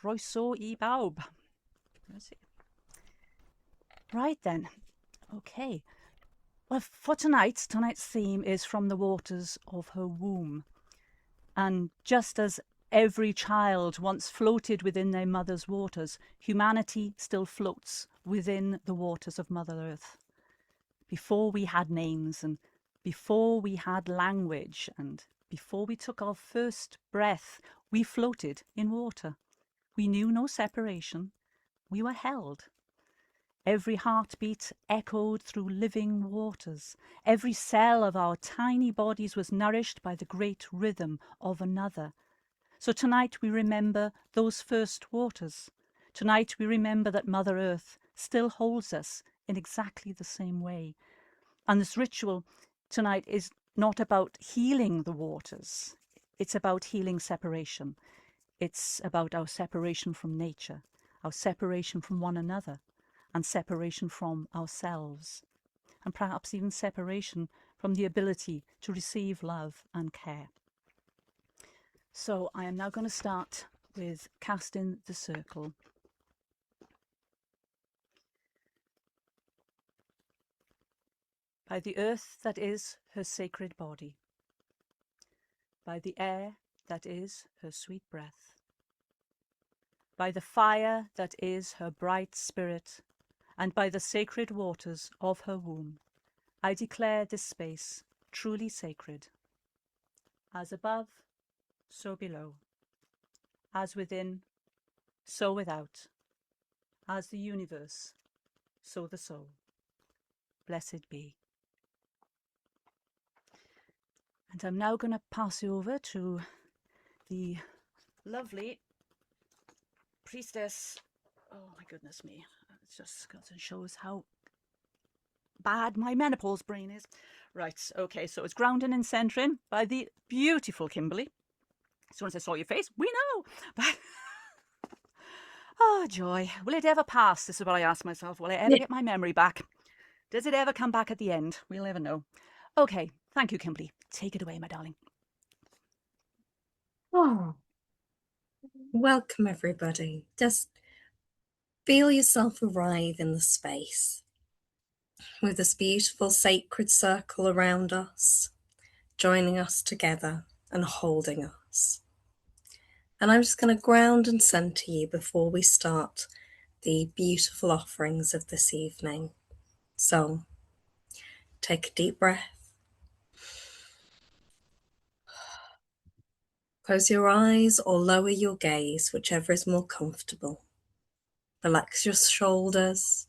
croeso I bawb. Right then. Okay. Well, for tonight's theme is from the waters of her womb. And just as every child once floated within their mother's waters, humanity still floats within the waters of Mother Earth. Before we had names, and before we had language, and before we took our first breath, we floated in water. We knew no separation. We were held. Every heartbeat echoed through living waters. Every cell of our tiny bodies was nourished by the great rhythm of another. So tonight we remember those first waters. Tonight we remember that Mother Earth still holds us in exactly the same way. And this ritual tonight is not about healing the waters. It's about healing separation. It's about our separation from nature, our separation from one another, and separation from ourselves, and perhaps even separation from the ability to receive love and care. So I am now going to start with casting the circle. By the earth that is her sacred body, by the air that is her sweet breath, by the fire that is her bright spirit, and by the sacred waters of her womb, I declare this space truly sacred. As above, so below. As within, so without. As the universe, so the soul. Blessed be. And I'm now going to pass you over to the lovely Priestess. Oh my goodness me. It just shows how bad my menopause brain is. Right, okay, so it's grounding and centering by the beautiful Kimberly. As soon as I saw your face, we know. But oh, joy. Will it ever pass? This is what I ask myself. Will I ever get my memory back? Does it ever come back at the end? We'll never know. Okay, thank you, Kimberly. Take it away, my darling. Oh, welcome everybody. Just feel yourself arrive in the space with this beautiful sacred circle around us, joining us together and holding us. And I'm just going to ground and center you before we start the beautiful offerings of this evening. So take a deep breath. Close your eyes or lower your gaze, whichever is more comfortable. Relax your shoulders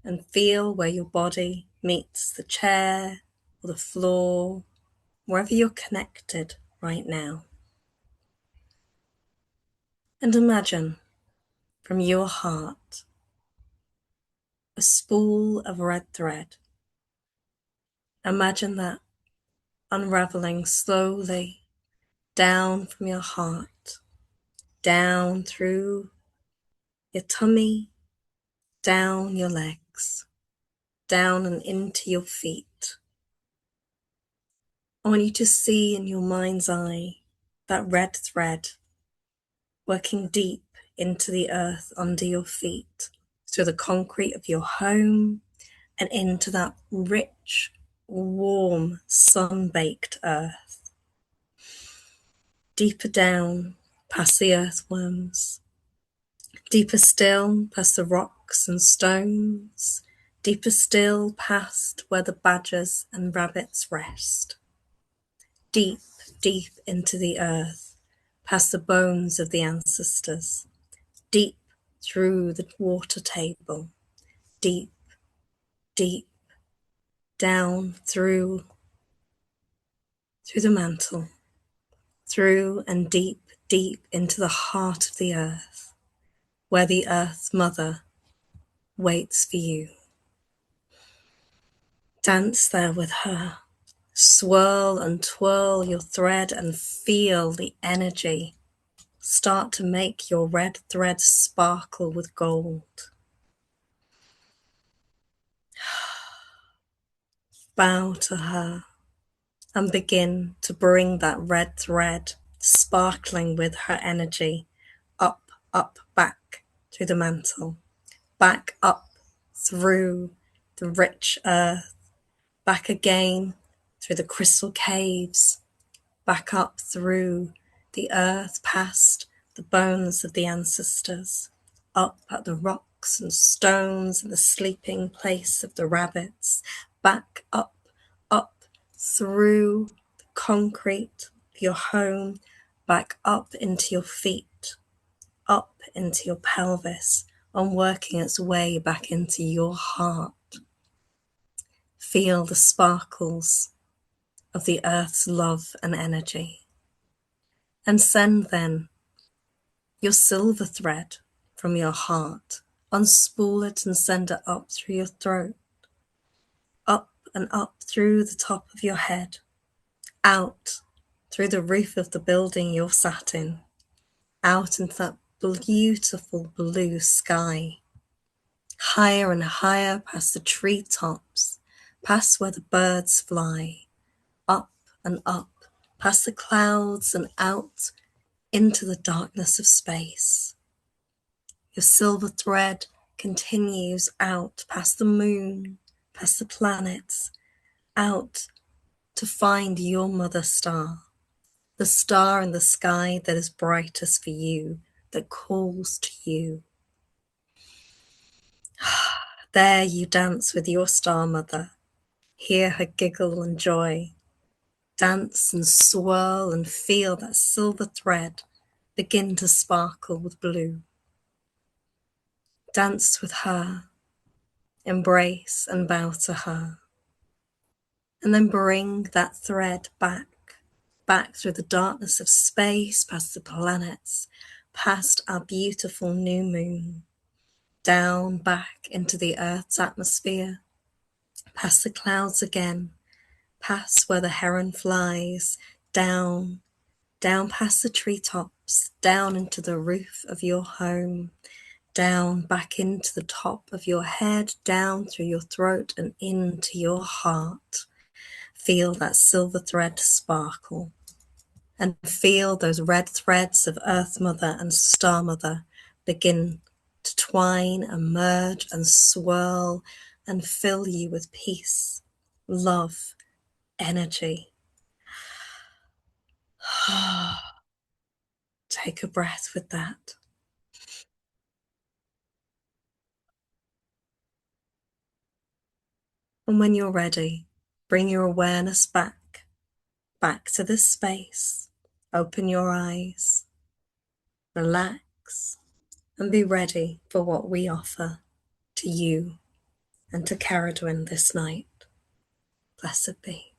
and feel where your body meets the chair or the floor, wherever you're connected right now. And imagine from your heart a spool of red thread. Imagine that unraveling slowly down from your heart, down through your tummy, down your legs, down and into your feet. I want you to see in your mind's eye that red thread working deep into the earth under your feet, through the concrete of your home and into that rich, warm, sun-baked earth. Deeper down, past the earthworms. Deeper still, past the rocks and stones. Deeper still, past where the badgers and rabbits rest. Deep, deep into the earth, past the bones of the ancestors. Deep through the water table. Deep, deep, down through the mantle. Through and deep, deep into the heart of the earth, where the Earth Mother waits for you. Dance there with her. Swirl and twirl your thread and feel the energy start to make your red thread sparkle with gold. Bow to her and begin to bring that red thread, sparkling with her energy, up up, back through the mantle, back up through the rich earth, back again through the crystal caves, back up through the earth past the bones of the ancestors, up at the rocks and stones and the sleeping place of the rabbits, back up, up through the concrete of your home, back up into your feet, up into your pelvis, and working its way back into your heart. Feel the sparkles of the earth's love and energy. And send then your silver thread from your heart, unspool it and send it up through your throat, up and up through the top of your head, out through the roof of the building you're sat in, out into that beautiful blue sky, higher and higher past the treetops, past where the birds fly, up and up, past the clouds and out into the darkness of space. Your silver thread continues out past the moon, past the planets, out to find your mother star, the star in the sky that is brightest for you, that calls to you. There you dance with your star mother, hear her giggle and joy, dance and swirl and feel that silver thread begin to sparkle with blue. Dance with her, embrace and bow to her, and then bring that thread back through the darkness of space, past the planets, past our beautiful new moon, down back into the Earth's atmosphere, past the clouds again, past where the heron flies, down past the treetops, down into the roof of your home, down back into the top of your head, down through your throat and into your heart. Feel that silver thread sparkle and feel those red threads of Earth Mother and Star Mother begin to twine and merge and swirl and fill you with peace, love, energy. Take a breath with that. And when you're ready, bring your awareness back to this space. Open your eyes, relax, and be ready for what we offer to you and to Cerridwen this night. Blessed be.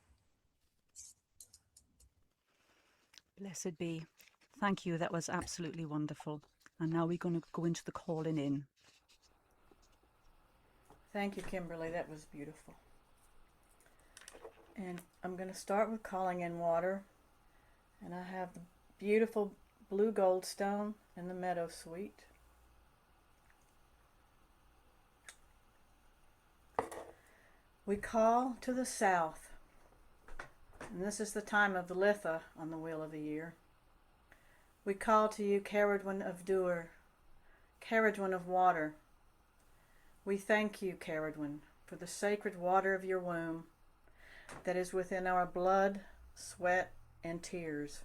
Blessed be. Thank you. That was absolutely wonderful. And now we're going to go into the calling in. Thank you, Kimberly. That was beautiful. And I'm going to start with calling in water. And I have the beautiful blue goldstone and the meadow sweet. We call to the south. And this is the time of the Litha on the wheel of the year. We call to you, Cerridwen of Dŵr, Cerridwen of water. We thank you, Cerridwen, for the sacred water of your womb that is within our blood, sweat, and tears.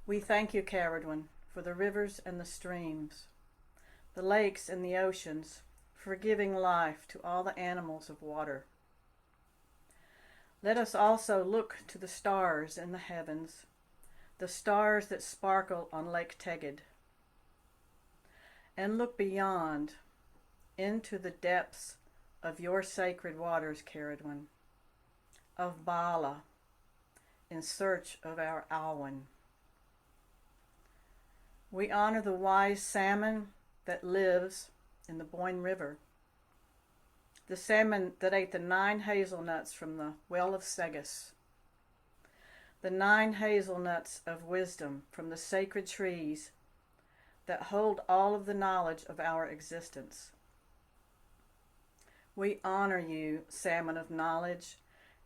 We thank you, Cerridwen, for the rivers and the streams, the lakes and the oceans, for giving life to all the animals of water. Let us also look to the stars in the heavens, the stars that sparkle on Lake Tegid, and look beyond into the depths of your sacred waters, Cerridwen, of Bala, in search of our Avalon. We honor the wise salmon that lives in the Boyne River, the salmon that ate the 9 hazelnuts from the well of Segis, the 9 hazelnuts of wisdom from the sacred trees that hold all of the knowledge of our existence. We honor you, salmon of knowledge,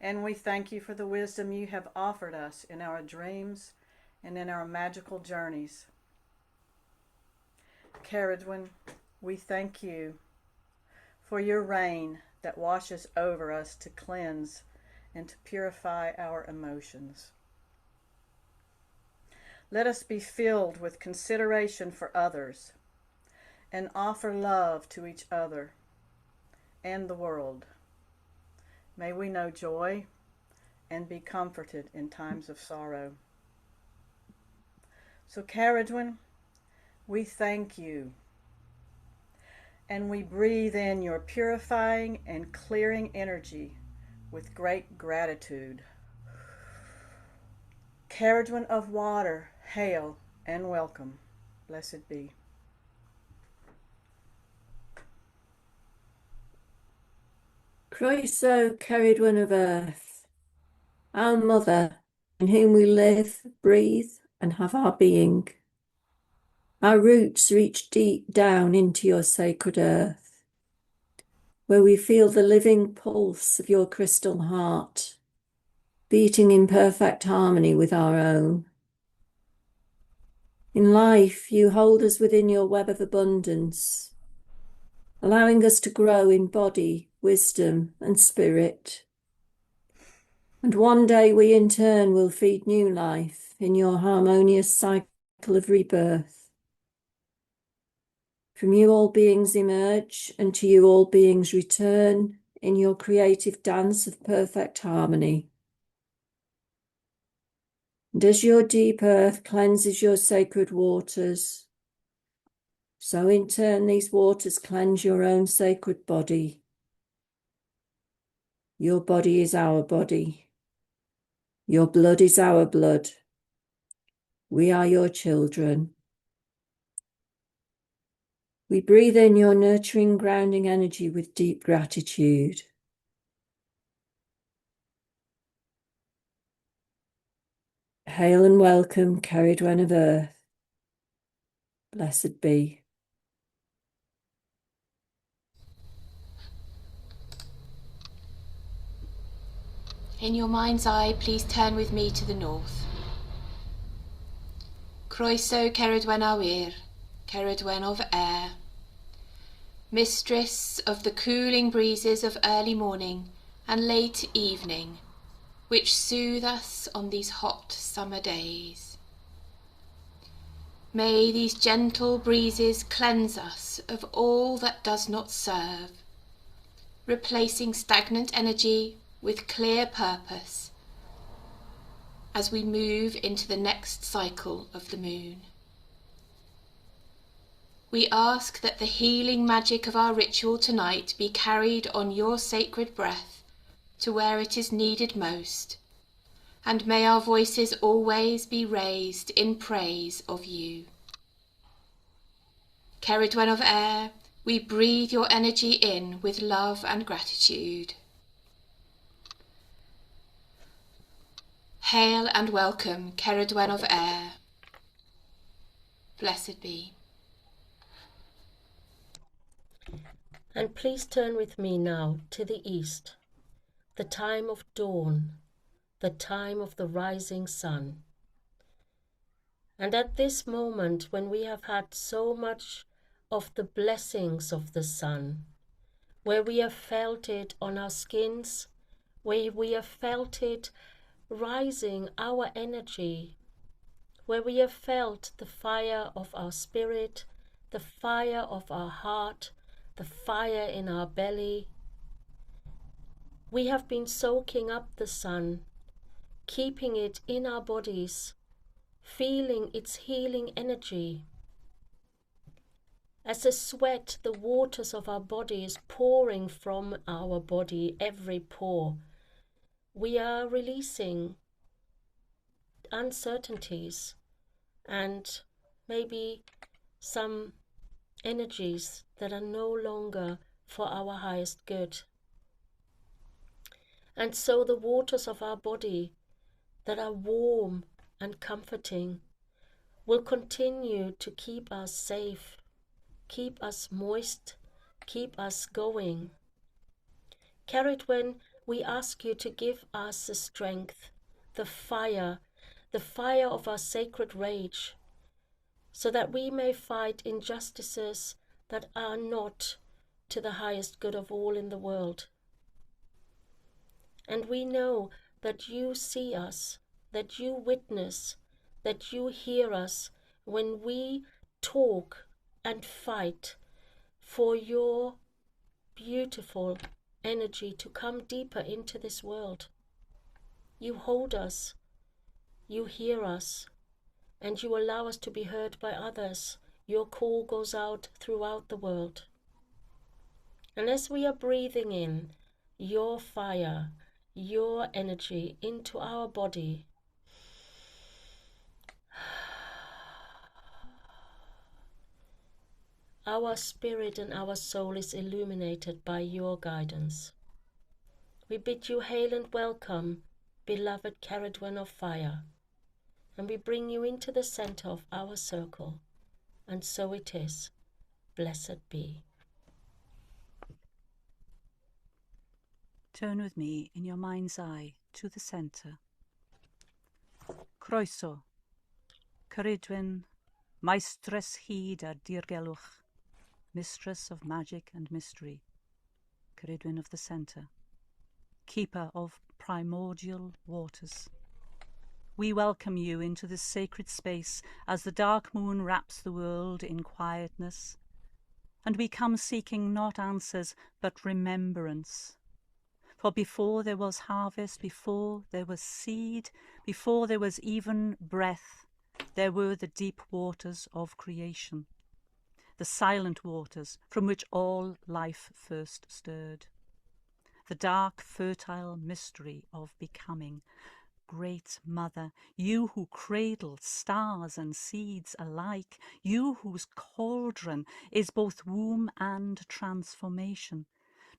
and we thank you for the wisdom you have offered us in our dreams and in our magical journeys. Cerridwen, we thank you for your rain that washes over us to cleanse and to purify our emotions. Let us be filled with consideration for others and offer love to each other and the world. May we know joy and be comforted in times of sorrow. So, Cerridwen, we thank you, and we breathe in your purifying and clearing energy with great gratitude. Cerridwen of water, hail and welcome. Blessed be. Croeso, Cerridwen of earth, our mother, in whom we live, breathe, and have our being. Our roots reach deep down into your sacred earth, where we feel the living pulse of your crystal heart, beating in perfect harmony with our own. In life, you hold us within your web of abundance, allowing us to grow in body, wisdom, and spirit. And one day we in turn will feed new life in your harmonious cycle of rebirth. From you all beings emerge, and to you all beings return in your creative dance of perfect harmony. And as your deep earth cleanses your sacred waters, so in turn these waters cleanse your own sacred body. Your body is our body. Your blood is our blood. We are your children. We breathe in your nurturing, grounding energy with deep gratitude. Hail and welcome, Cerridwen of earth. Blessed be. In your mind's eye, please turn with me to the north. Croeso, Cerridwen awyr, Cerridwen of air, mistress of the cooling breezes of early morning and late evening, which soothe us on these hot summer days. May these gentle breezes cleanse us of all that does not serve, replacing stagnant energy with clear purpose as we move into the next cycle of the moon. We ask that the healing magic of our ritual tonight be carried on your sacred breath to where it is needed most, and may our voices always be raised in praise of you. Cerridwen of air, we breathe your energy in with love and gratitude. Hail and welcome, Cerridwen of air. Blessed be. And please turn with me now to the east, the time of dawn, the time of the rising sun. And at this moment, when we have had so much of the blessings of the sun, where we have felt it on our skins, where we have felt it rising our energy, where we have felt the fire of our spirit, the fire of our heart, the fire in our belly. We have been soaking up the sun, keeping it in our bodies, feeling its healing energy. As the sweat, the waters of our body is pouring from our body, every pore, we are releasing uncertainties and maybe some energies that are no longer for our highest good. And so the waters of our body that are warm and comforting will continue to keep us safe, keep us moist, keep us going. Cerridwen, we ask you to give us the strength, the fire of our sacred rage, so that we may fight injustices that are not to the highest good of all in the world. And we know that you see us, that you witness, that you hear us when we talk and fight for your beautiful energy to come deeper into this world. You hold us, you hear us, and you allow us to be heard by others. Your call goes out throughout the world. And as we are breathing in your fire, your energy into our body, our spirit and our soul is illuminated by your guidance. We bid you hail and welcome, beloved Cerridwen of fire, and we bring you into the center of our circle, and so it is. Blessed be. Turn with me in your mind's eye to the centre. Croeso, Cerridwen, Maestress hyd ar dirgelwch, Mistress of magic and mystery, Cerridwen of the centre, Keeper of primordial waters. We welcome you into this sacred space as the dark moon wraps the world in quietness, and we come seeking not answers but remembrance. For before there was harvest, before there was seed, before there was even breath, there were the deep waters of creation, the silent waters from which all life first stirred. The dark, fertile mystery of becoming. Great Mother, you who cradled stars and seeds alike, you whose cauldron is both womb and transformation.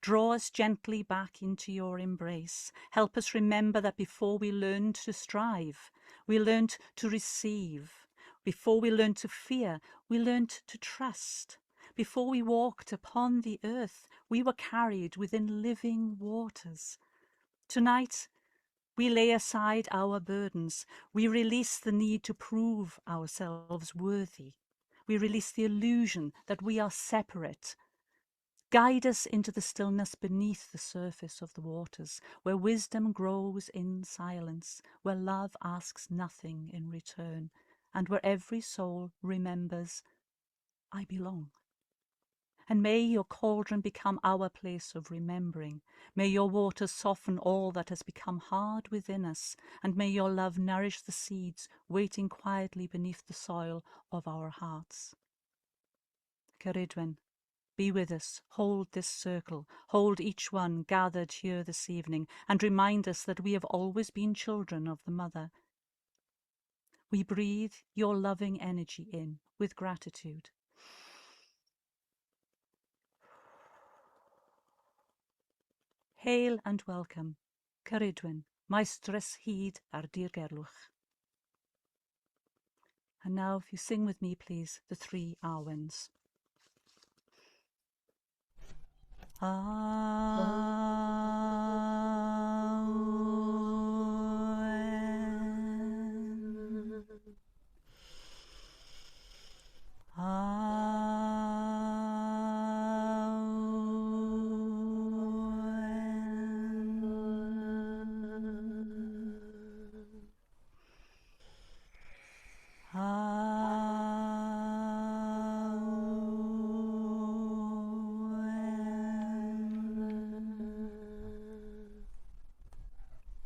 Draw us gently back into your embrace. Help us remember that before we learned to strive, we learned to receive. Before we learned to fear, we learned to trust. Before we walked upon the earth, we were carried within living waters. Tonight, we lay aside our burdens. We release the need to prove ourselves worthy. We release the illusion that we are separate. Guide us into the stillness beneath the surface of the waters, where wisdom grows in silence, where love asks nothing in return, and where every soul remembers, I belong. And may your cauldron become our place of remembering. May your waters soften all that has become hard within us, and may your love nourish the seeds waiting quietly beneath the soil of our hearts. Cerridwen, be with us, hold this circle, hold each one gathered here this evening, and remind us that we have always been children of the Mother. We breathe your loving energy in with gratitude. Hail and welcome, Cerridwen, Maestress hyd ar dirgelwch. And now if you sing with me, please, the 3 Arwens.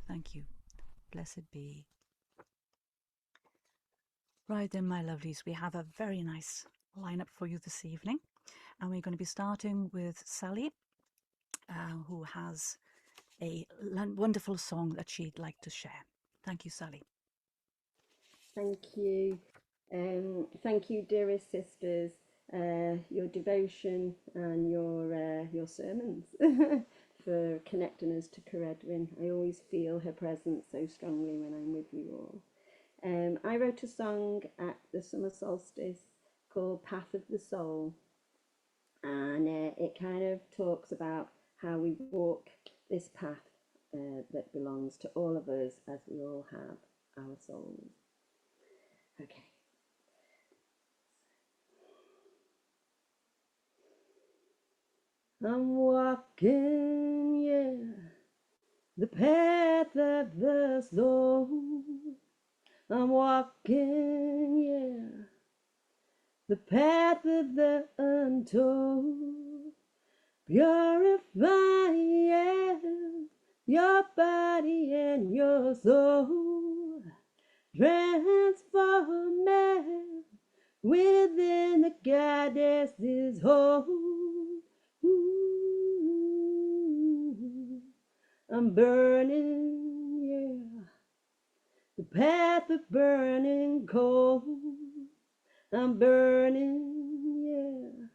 Thank you. Blessed be. Right then, my lovelies, we have a very nice lineup for you this evening, and we're going to be starting with Sally, who has a wonderful song that she'd like to share. Thank you, Sally. Thank you. Thank you, dearest sisters, your devotion and your sermons for connecting us to Cerridwen. I always feel her presence so strongly when I'm with you all. I wrote a song at the summer solstice called Path of the Soul, and it kind of talks about how we walk this path that belongs to all of us, as we all have our souls. Okay. I'm walking, yeah, the path of the soul. I'm walking, yeah, the path of the untold. Purify, yeah, your body and your soul. Transform man within the goddess's hold. Ooh, I'm burning, yeah, the path of burning coal. I'm burning, yeah,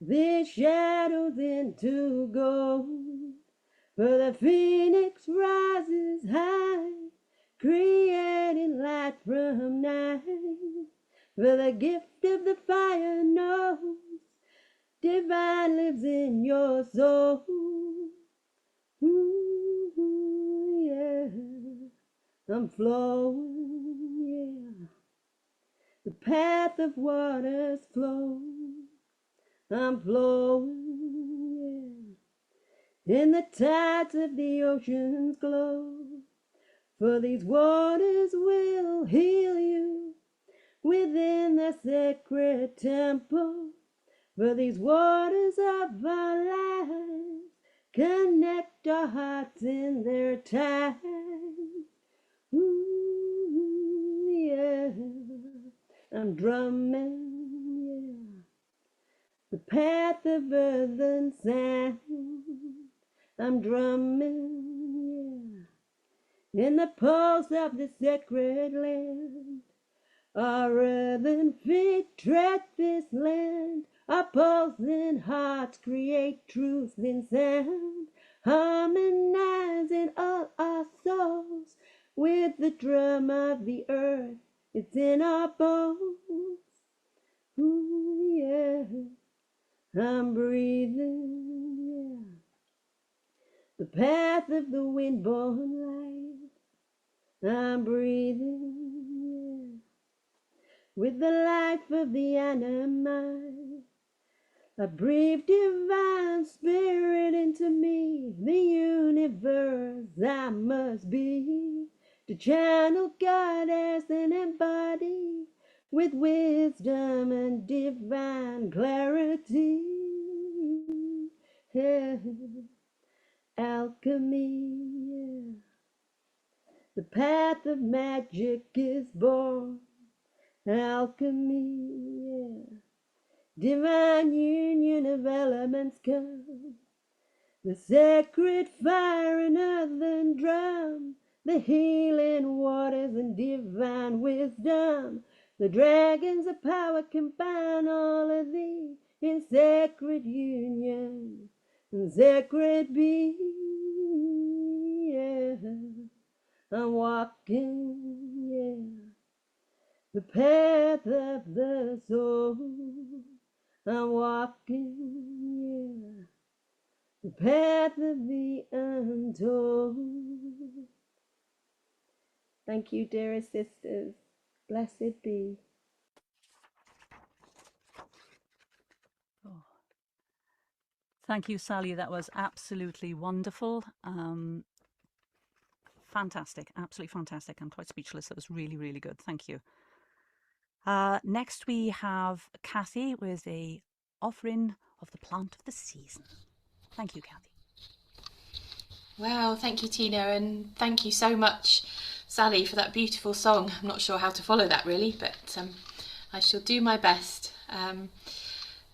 these shadows into gold. For the phoenix rises high, creating light from night. For the gift of the fire knows divine lives in your soul. Ooh, yeah, I'm flowing, yeah, the path of waters flow. I'm flowing, yeah, in the tides of the ocean's glow. For these waters will heal you within the sacred temple. For these waters of our lives connect our hearts in their time. Ooh, yeah, I'm drumming, yeah, the path of earth and sand. I'm drumming, yeah, in the pulse of the sacred land. Our earthen feet tread this land. Our pulsing hearts create truth in sound, harmonizing all our souls with the drum of the earth. It's in our bones. Ooh, yeah, I'm breathing, yeah, the path of the wind-born light. I'm breathing, yeah, with the life of the animal. I breathe divine spirit into me, the universe I must be, to channel goddess and embody with wisdom and divine clarity. Yeah. Alchemy, yeah, the path of magic is born. Alchemy, yeah, divine union of elements come. The sacred fire and earthen drum, the healing waters and divine wisdom. The dragons of power combine all of thee in sacred union and sacred being. Yeah. I'm walking, yeah, the path of the soul. I'm walking, yeah, the path of the untold. Thank you, dearest sisters. Blessed be. Oh. Thank you, Sally. That was absolutely wonderful. Fantastic, absolutely fantastic. I'm quite speechless. That was really, really good. Thank you. Next we have Kathy with a offering of the plant of the season. Thank you, Kathy. Wow, thank you, Tina, and thank you so much, Sally, for that beautiful song. I'm not sure how to follow that really, but I shall do my best.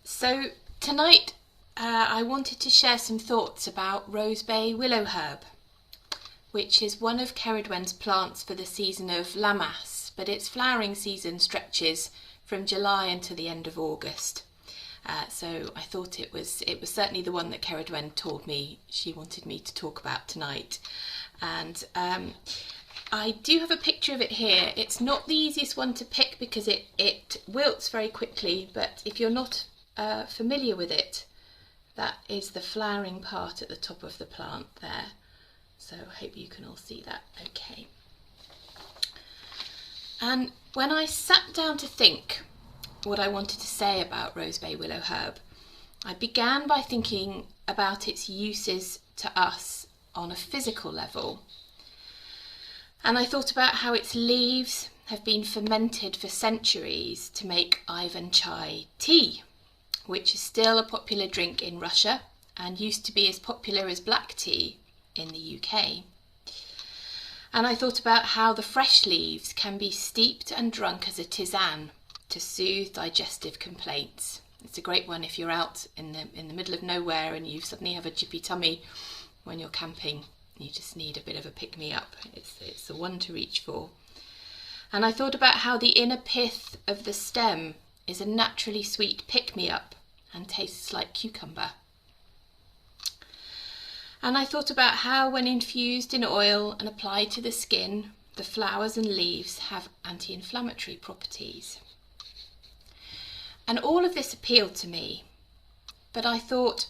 So tonight I wanted to share some thoughts about rosebay willow herb, which is one of Cerridwen's plants for the season of Lammas, but its flowering season stretches from July until the end of August. So I thought it was certainly the one that Cerridwen told me she wanted me to talk about tonight. And I do have a picture of it here. It's not the easiest one to pick because it wilts very quickly, but if you're not familiar with it, that is the flowering part at the top of the plant there. So I hope you can all see that okay. And when I sat down to think what I wanted to say about rosebay willow herb, I began by thinking about its uses to us on a physical level. And I thought about how its leaves have been fermented for centuries to make Ivan chai tea, which is still a popular drink in Russia and used to be as popular as black tea in the UK. And I thought about how the fresh leaves can be steeped and drunk as a tisane to soothe digestive complaints. It's a great one if you're out in the middle of nowhere and you suddenly have a jippy tummy when you're camping. You just need a bit of a pick-me-up. It's the one to reach for. And I thought about how the inner pith of the stem is a naturally sweet pick-me-up and tastes like cucumber. And I thought about how, when infused in oil and applied to the skin, the flowers and leaves have anti-inflammatory properties. And all of this appealed to me, but I thought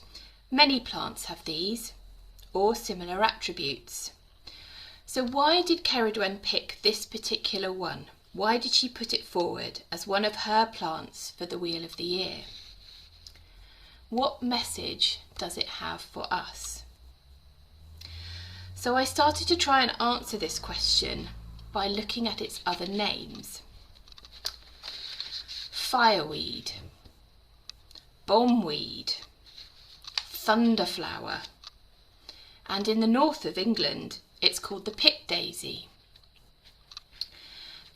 many plants have these or similar attributes. So why did Cerridwen pick this particular one? Why did she put it forward as one of her plants for the Wheel of the Year? What message does it have for us? So I started to try and answer this question by looking at its other names. Fireweed, bombweed, thunderflower, and in the north of England it's called the pit daisy.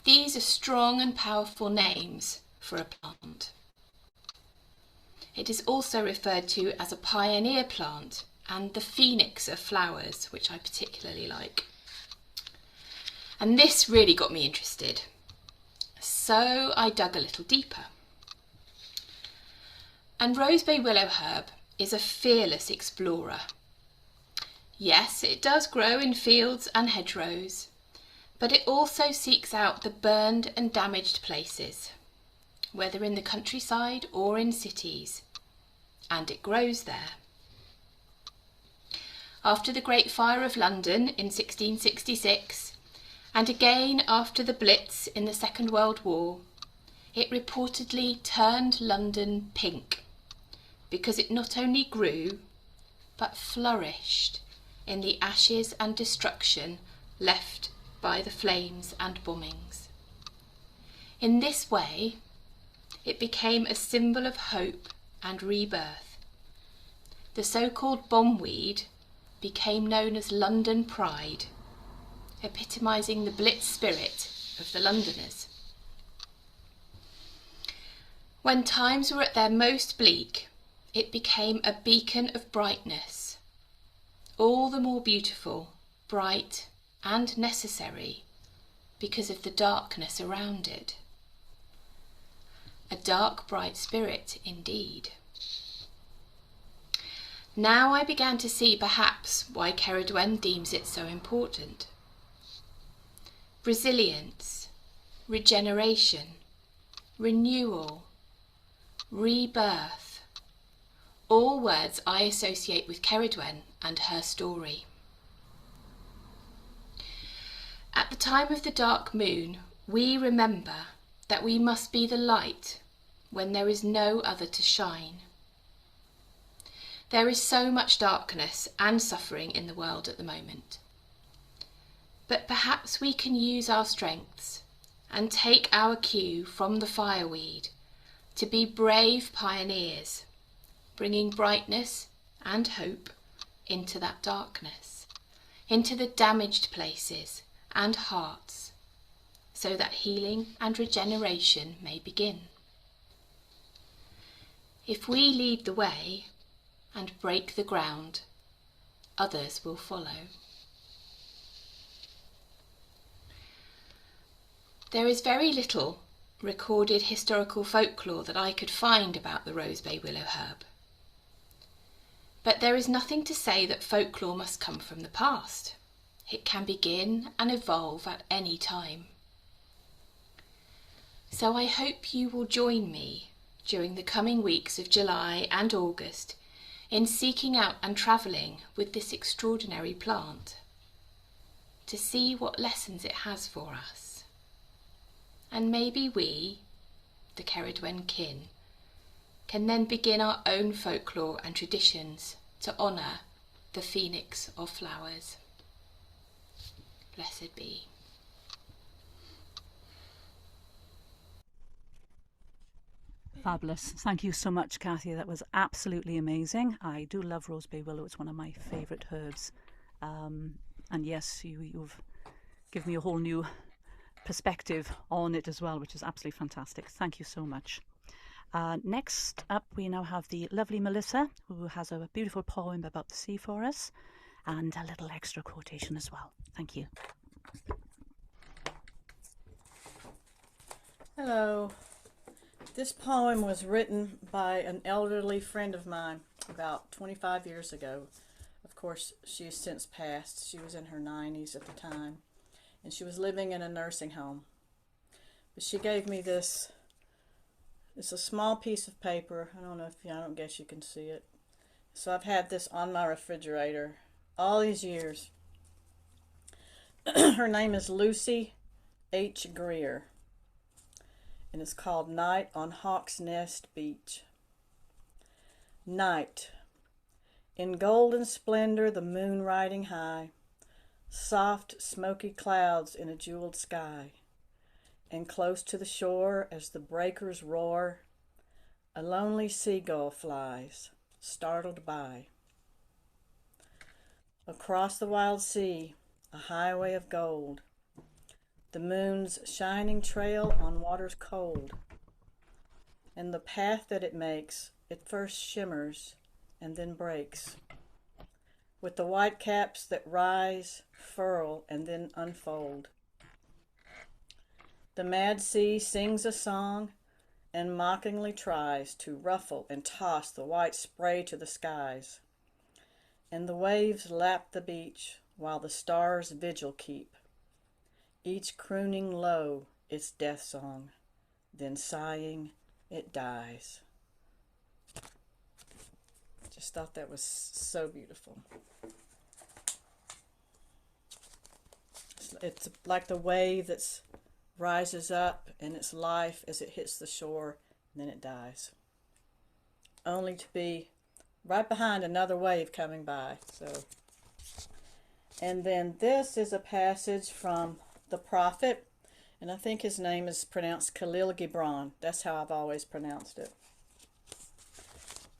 These are strong and powerful names for a plant. It is also referred to as a pioneer plant and the phoenix of flowers, which I particularly like. And this really got me interested. So I dug a little deeper. And rosebay willow herb is a fearless explorer. Yes, it does grow in fields and hedgerows, but it also seeks out the burned and damaged places, whether in the countryside or in cities, and it grows there. After the Great Fire of London in 1666, and again after the Blitz in the Second World War, it reportedly turned London pink, because it not only grew, but flourished in the ashes and destruction left by the flames and bombings. In this way, it became a symbol of hope and rebirth. The so-called bombweed became known as London Pride, epitomising the Blitz spirit of the Londoners. When times were at their most bleak, it became a beacon of brightness, all the more beautiful, bright and necessary because of the darkness around it. A dark, bright spirit indeed. Now I began to see perhaps why Cerridwen deems it so important. Resilience, regeneration, renewal, rebirth, all words I associate with Cerridwen and her story. At the time of the dark moon, we remember that we must be the light when there is no other to shine. There is so much darkness and suffering in the world at the moment. But perhaps we can use our strengths and take our cue from the fireweed to be brave pioneers, bringing brightness and hope into that darkness, into the damaged places and hearts, so that healing and regeneration may begin. If we lead the way and break the ground, others will follow. There is very little recorded historical folklore that I could find about the rosebay willow herb. But there is nothing to say that folklore must come from the past. It can begin and evolve at any time. So I hope you will join me during the coming weeks of July and August in seeking out and travelling with this extraordinary plant to see what lessons it has for us. And maybe we, the Cerridwen kin, can then begin our own folklore and traditions to honour the phoenix of flowers. Blessed be. Fabulous. Thank you so much, Kathy. That was absolutely amazing. I do love roseberry willow. It's one of my favourite herbs. And yes, you've given me a whole new perspective on it as well, which is absolutely fantastic. Thank you so much. Next up, we now have the lovely Melissa, who has a beautiful poem about the sea for us, and a little extra quotation as well. Thank you. Hello. This poem was written by an elderly friend of mine about 25 years ago. Of course, she has since passed. She was in her 90s at the time, and she was living in a nursing home. But she gave me this. It's a small piece of paper. I don't guess you can see it. So I've had this on my refrigerator all these years. Her name is Lucy H. Greer, and it's called Night on Hawk's Nest Beach. Night. In golden splendor, the moon riding high, soft, smoky clouds in a jeweled sky, and close to the shore as the breakers roar, a lonely seagull flies, startled by. Across the wild sea, a highway of gold, the moon's shining trail on waters cold, and the path that it makes, it first shimmers and then breaks, with the white caps that rise, furl, and then unfold. The mad sea sings a song and mockingly tries to ruffle and toss the white spray to the skies, and the waves lap the beach while the stars vigil keep, each crooning low its death song, then sighing it dies. Just thought that was so beautiful. It's like the wave that rises up in its life as it hits the shore, and then it dies, only to be right behind another wave coming by. And then this is a passage from the prophet, and I think his name is pronounced Khalil Gibran. That's how I've always pronounced it.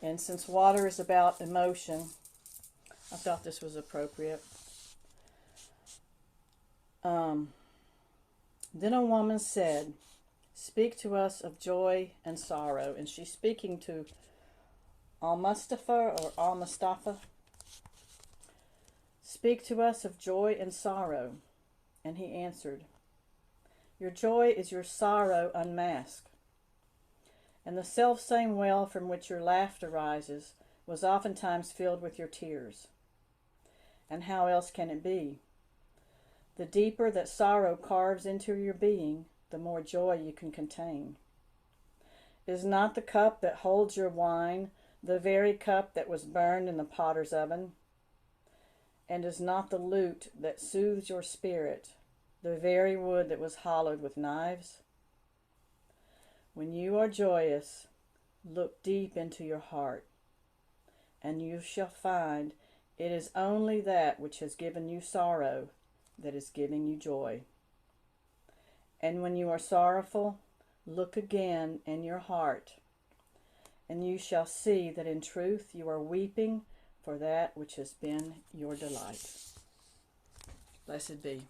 And since water is about emotion, I thought this was appropriate. Then a woman said, "Speak to us of joy and sorrow." And she's speaking to Al-Mustafa. "Speak to us of joy and sorrow." And he answered, "Your joy is your sorrow unmasked. And the self-same well from which your laughter rises was oftentimes filled with your tears. And how else can it be? The deeper that sorrow carves into your being, the more joy you can contain. Is not the cup that holds your wine the very cup that was burned in the potter's oven? And is not the lute that soothes your spirit the very wood that was hollowed with knives? When you are joyous, look deep into your heart, and you shall find it is only that which has given you sorrow that is giving you joy. And when you are sorrowful, look again in your heart, and you shall see that in truth you are weeping for that which has been your delight. Blessed be.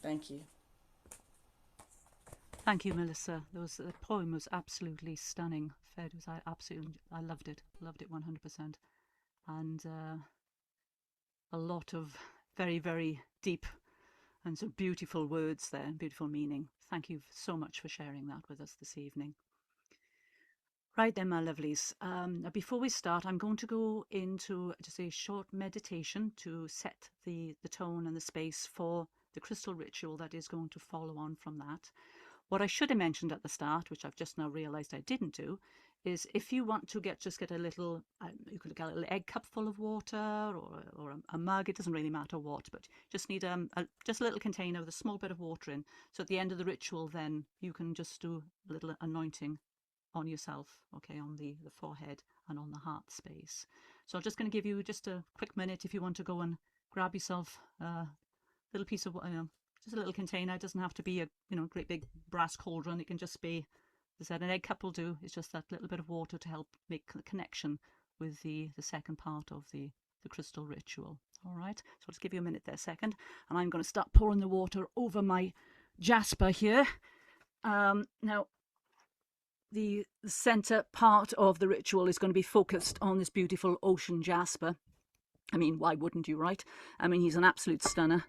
Thank you. Thank you, Melissa. The poem was absolutely stunning. I loved it. Loved it 100%. And a lot of very, very deep and so beautiful words there, beautiful meaning. Thank you so much for sharing that with us this evening. Right then, my lovelies. Before we start, I'm going to go into just a short meditation to set the tone and the space for the crystal ritual that is going to follow on from that. What I should have mentioned at the start, which I've just now realised I didn't do, is if you want to get a little, you could get a little egg cup full of water or a mug. It doesn't really matter what, but just need just a little container with a small bit of water in. So at the end of the ritual, then you can just do a little anointing on yourself, okay, on the forehead and on the heart space. So I'm just going to give you just a quick minute if you want to go and grab yourself a little piece of, just a little container. It doesn't have to be a, great big brass cauldron. It can just be, as I said, an egg cup will do. It's just that little bit of water to help make the connection with the second part of the crystal ritual. All right, so I'll just give you a minute there, second, and I'm going to start pouring the water over my jasper here. Now, the center part of the ritual is going to be focused on this beautiful ocean jasper. I mean, why wouldn't you, right? I mean, he's an absolute stunner.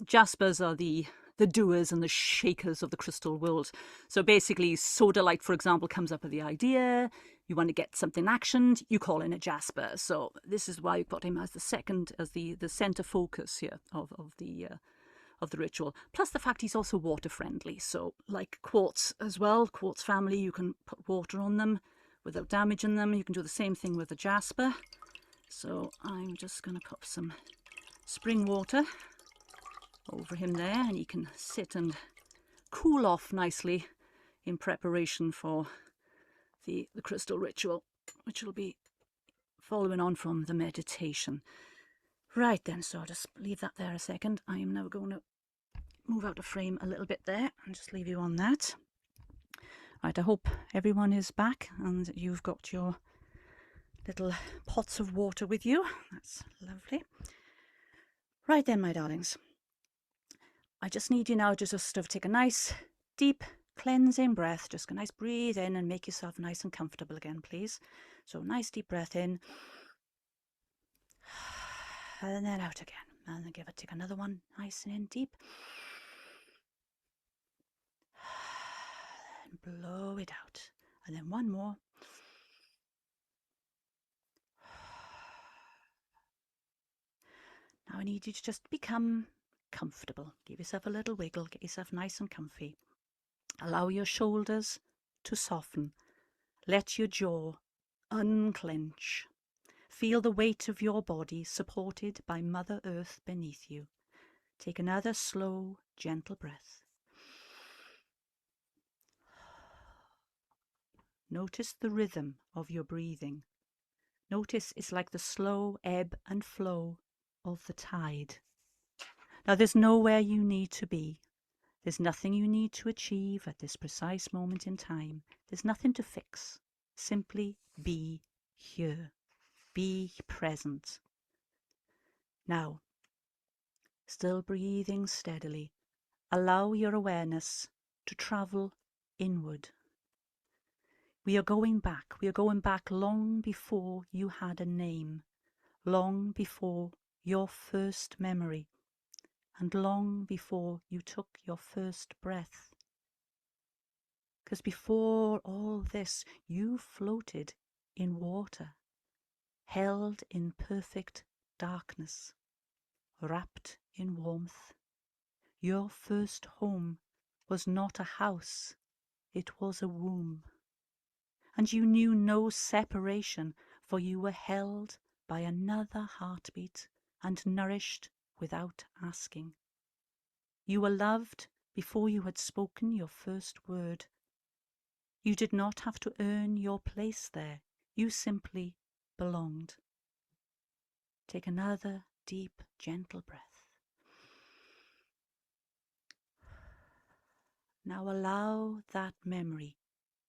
Jaspers are the doers and the shakers of the crystal world. So basically, Sodalite, for example, comes up with the idea. You want to get something actioned, you call in a jasper. So this is why you've got him as the center focus here of the ritual. Plus the fact he's also water friendly. So like quartz as well, quartz family, you can put water on them without damaging them. You can do the same thing with the jasper. So I'm just going to put some spring water over him there, and he can sit and cool off nicely in preparation for the crystal ritual, which will be following on from the meditation. Right then, so I'll just leave that there a second. I am now going to move out of frame a little bit there and just leave you on that. Right, I hope everyone is back and you've got your little pots of water with you. That's lovely. Right then, my darlings, I just need you now to just take a nice deep cleansing breath. Just a nice breathe in and make yourself nice and comfortable again, please. So nice deep breath in, and then out again, and then take another one nice and in deep, and blow it out, and then one more. Now I need you to just become comfortable. Give yourself a little wiggle, get yourself nice and comfy. Allow your shoulders to soften. Let your jaw unclench. Feel the weight of your body supported by Mother Earth beneath you. Take another slow, gentle breath. Notice the rhythm of your breathing. Notice it's like the slow ebb and flow of the tide. Now there's nowhere you need to be. There's nothing you need to achieve at this precise moment in time. There's nothing to fix. Simply be here. Be present. Now, still breathing steadily, allow your awareness to travel inward. We are going back. We are going back long before you had a name, long before your first memory, and long before you took your first breath. Because before all this, you floated in water, held in perfect darkness, wrapped in warmth. Your first home was not a house, it was a womb. And you knew no separation, for you were held by another heartbeat and nourished without asking. You were loved before you had spoken your first word. You did not have to earn your place there. You simply belonged. Take another deep, gentle breath. Now allow that memory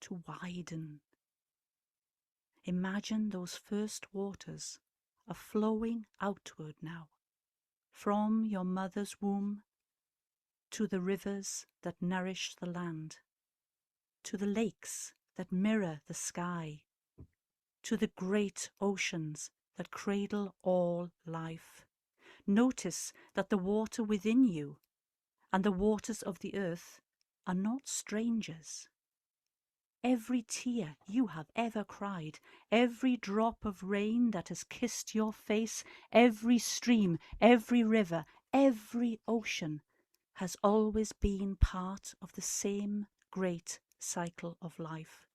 to widen. Imagine those first waters are flowing outward now, from your mother's womb to the rivers that nourish the land, to the lakes that mirror the sky, to the great oceans that cradle all life. Notice that the water within you and the waters of the earth are not strangers. Every tear you have ever cried, every drop of rain that has kissed your face, every stream, every river, every ocean has always been part of the same great cycle of life.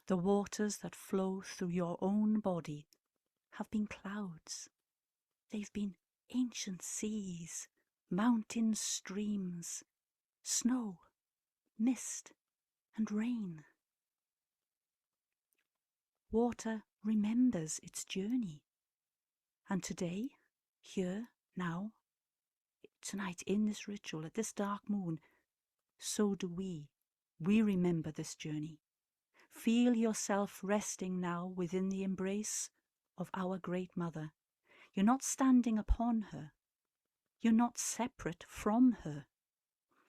The waters that flow through your own body have been clouds. They've been ancient seas, mountain streams, snow, mist, and rain. Water remembers its journey. And today, here, now, tonight, in this ritual, at this dark moon, so do we. We remember this journey. Feel yourself resting now within the embrace of our Great Mother. You're not standing upon her. You're not separate from her.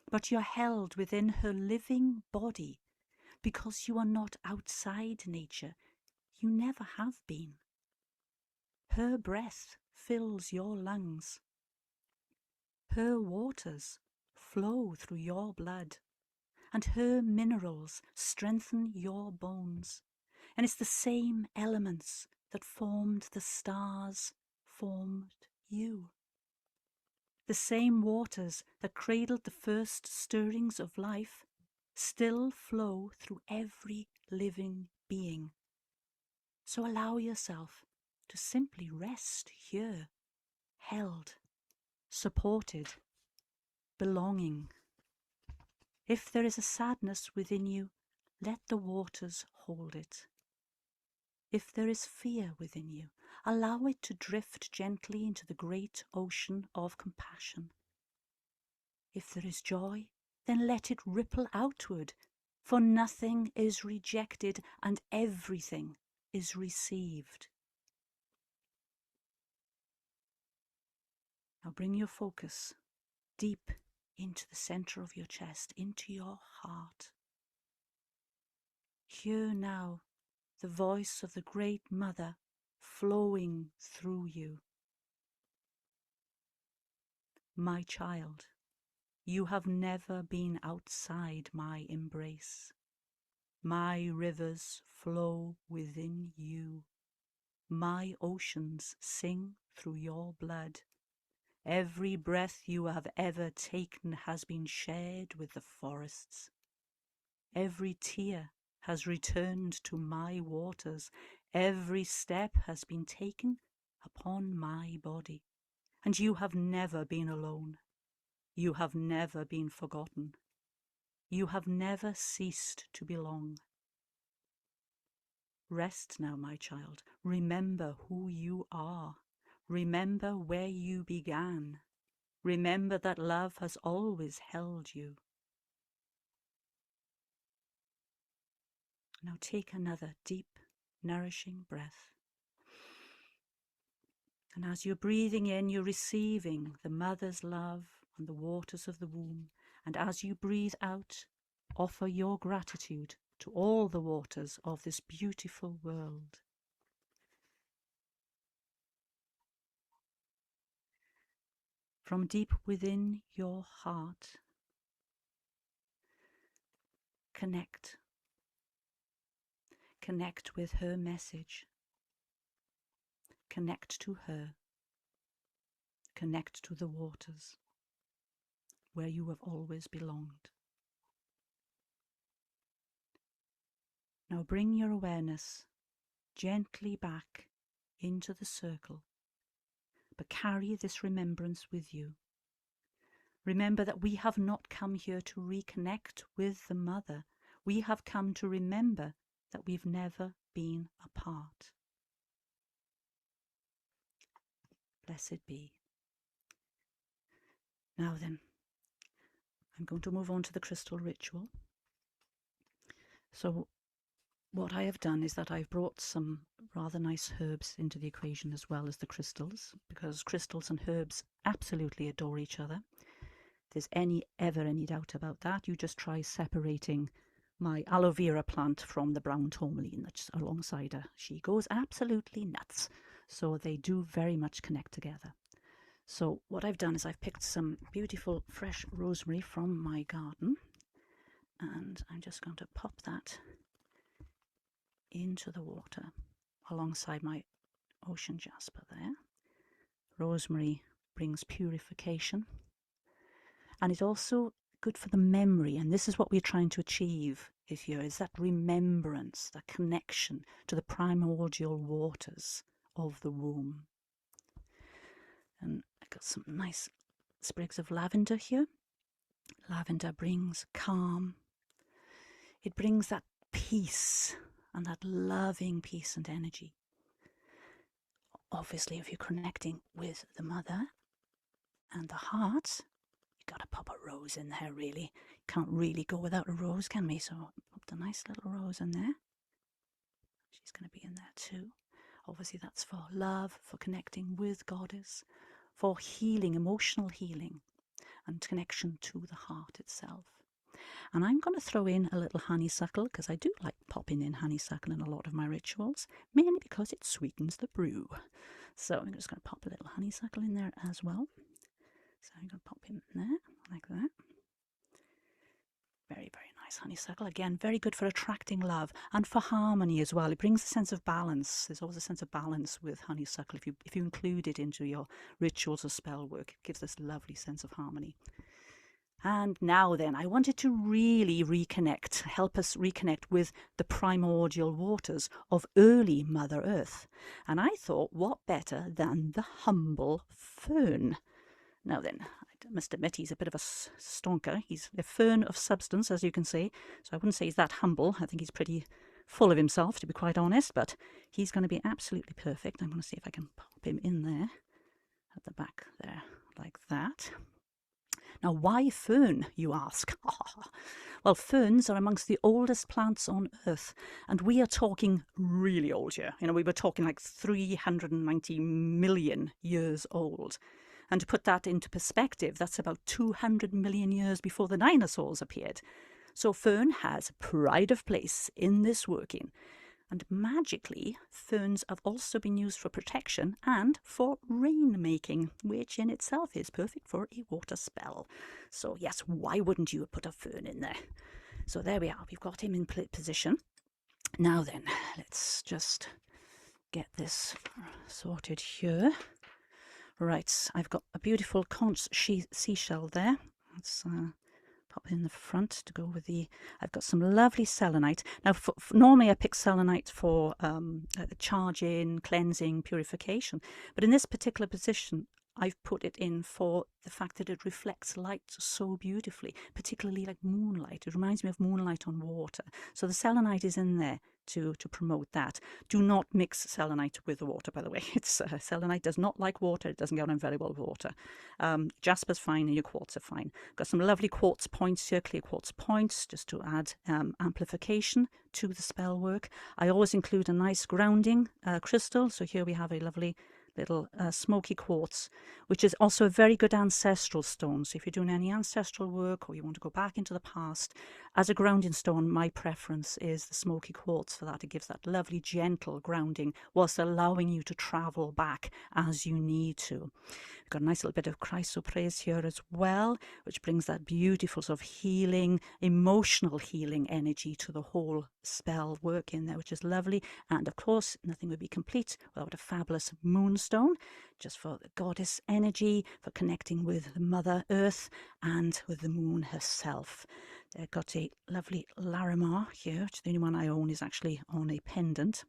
But you're held within her living body because you are not outside nature. You never have been. Her breath fills your lungs. Her waters flow through your blood, and her minerals strengthen your bones. And it's the same elements that formed the stars, formed you. The same waters that cradled the first stirrings of life still flow through every living being. So allow yourself to simply rest here, held, supported, belonging. If there is a sadness within you, let the waters hold it. If there is fear within you, allow it to drift gently into the great ocean of compassion. If there is joy, then let it ripple outward, for nothing is rejected and everything is received. Now bring your focus deep into the center of your chest, into your heart. Hear now the voice of the Great Mother flowing through you. My child, you have never been outside my embrace. My rivers flow within you. My oceans sing through your blood. Every breath you have ever taken has been shared with the forests. Every tear has returned to my waters. Every step has been taken upon my body. And you have never been alone. You have never been forgotten. You have never ceased to belong. Rest now, my child. Remember who you are. Remember where you began. Remember that love has always held you. Now take another deep, nourishing breath. And as you're breathing in, you're receiving the mother's love and the waters of the womb. And as you breathe out, offer your gratitude to all the waters of this beautiful world. From deep within your heart, connect. Connect with her message. Connect to her. Connect to the waters where you have always belonged. Now bring your awareness gently back into the circle, but carry this remembrance with you. Remember that we have not come here to reconnect with the Mother. We have come to remember that we've never been apart. Blessed be. Now then, I'm going to move on to the crystal ritual. So what I have done is that I've brought some rather nice herbs into the equation as well as the crystals, because crystals and herbs absolutely adore each other. If there's ever any doubt about that, you just try separating my aloe vera plant from the brown tourmaline that's alongside her. She goes absolutely nuts. So they do very much connect together. So what I've done is I've picked some beautiful fresh rosemary from my garden, and I'm just going to pop that into the water alongside my ocean jasper there. Rosemary brings purification, and it's also good for the memory, and this is what we're trying to achieve here, is that remembrance, that connection to the primordial waters of the womb. And I got some nice sprigs of lavender here. Lavender brings calm. it brings that peace and that loving peace and energy. Obviously, if you're connecting with the mother and the heart, you got to pop a rose in there, really. Can't really go without a rose, can we? So pop the nice little rose in there. She's going to be in there too. Obviously, that's for love, for connecting with Goddess, for healing, emotional healing, and connection to the heart itself. And I'm going to throw in a little honeysuckle, because I do like popping in honeysuckle in a lot of my rituals, mainly because it sweetens the brew. So I'm just going to pop a little honeysuckle in there as well. So I'm going to pop him in there, like that. Very, very nice honeysuckle. Again, very good for attracting love and for harmony as well. It brings a sense of balance. There's always a sense of balance with honeysuckle. If you include it into your rituals or spell work, it gives this lovely sense of harmony. And now then, I wanted to really help us reconnect with the primordial waters of early Mother Earth. And I thought, what better than the humble fern? Now then, I must admit he's a bit of a stonker. He's a fern of substance, as you can see. So I wouldn't say he's that humble. I think he's pretty full of himself, to be quite honest. But he's going to be absolutely perfect. I'm going to see if I can pop him in there at the back there, like that. Now, why fern, you ask? Well, ferns are amongst the oldest plants on Earth, and we are talking really old here. You know, we were talking like 390 million years old. And to put that into perspective, that's about 200 million years before the dinosaurs appeared. So fern has pride of place in this working. And magically, ferns have also been used for protection and for rain-making, which in itself is perfect for a water spell. So yes, why wouldn't you put a fern in there? So there we are. We've got him in position. Now then, let's just get this sorted here. Right, I've got a beautiful conch seashell there. Let's pop in the front to go with the... I've got some lovely selenite. Now, normally I pick selenite for charging, cleansing, purification. But in this particular position, I've put it in for the fact that it reflects light so beautifully, particularly like moonlight. It reminds me of moonlight on water. So the selenite is in there to promote that. Do not mix selenite with the water, by the way. Selenite does not like water. It doesn't get on very well with water. Jasper's fine and your quartz are fine. Got some lovely quartz points here, clear quartz points, just to add amplification to the spell work. I always include a nice grounding crystal. So here we have a lovely little smoky quartz, which is also a very good ancestral stone. So if you're doing any ancestral work or you want to go back into the past, as a grounding stone, my preference is the smoky quartz for that. It gives that lovely gentle grounding whilst allowing you to travel back as you need to. We've got a nice little bit of chrysoprase here as well, which brings that beautiful sort of healing, emotional healing energy to the whole spell work in there, which is lovely. And of course, nothing would be complete without a fabulous moonstone, just for the goddess energy, for connecting with Mother Earth and with the moon herself. I've got a lovely Larimar here, which the only one I own is actually on a pendant.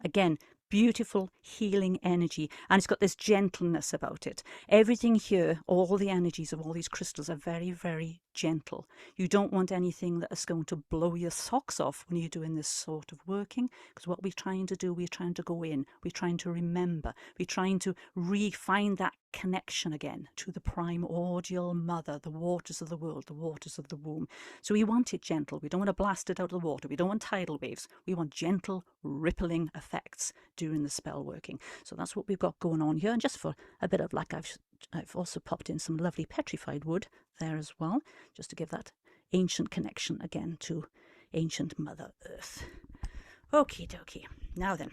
Again, beautiful healing energy, and it's got this gentleness about it. Everything here, all the energies of all these crystals are very, very gentle. You don't want anything that is going to blow your socks off when you're doing this sort of working, because what we're trying to do, we're trying to go in, we're trying to remember, we're trying to refine that connection again to the primordial mother, the waters of the world, the waters of the womb. So we want it gentle. We don't want to blast it out of the water. We don't want tidal waves. We want gentle, rippling effects during the spell working. So that's what we've got going on here. And just for a bit of luck, I've also popped in some lovely petrified wood there as well, just to give that ancient connection again to ancient Mother Earth. Okie dokie. Now then,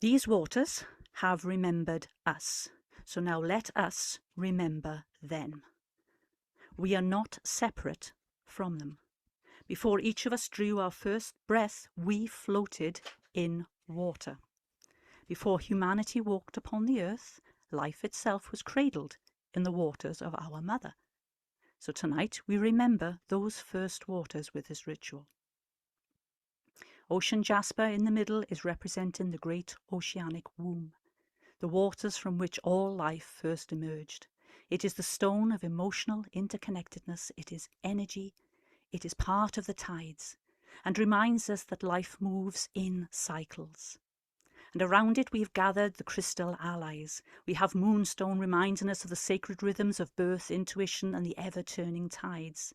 these waters have remembered us. So now let us remember them. We are not separate from them. Before each of us drew our first breath, we floated in water. Before humanity walked upon the earth, life itself was cradled in the waters of our mother. So tonight we remember those first waters with this ritual. Ocean jasper in the middle is representing the great oceanic womb, the waters from which all life first emerged. It is the stone of emotional interconnectedness. It is energy. It is part of the tides and reminds us that life moves in cycles. And around it we've gathered the crystal allies. We have Moonstone reminding us of the sacred rhythms of birth, intuition, and the ever-turning tides.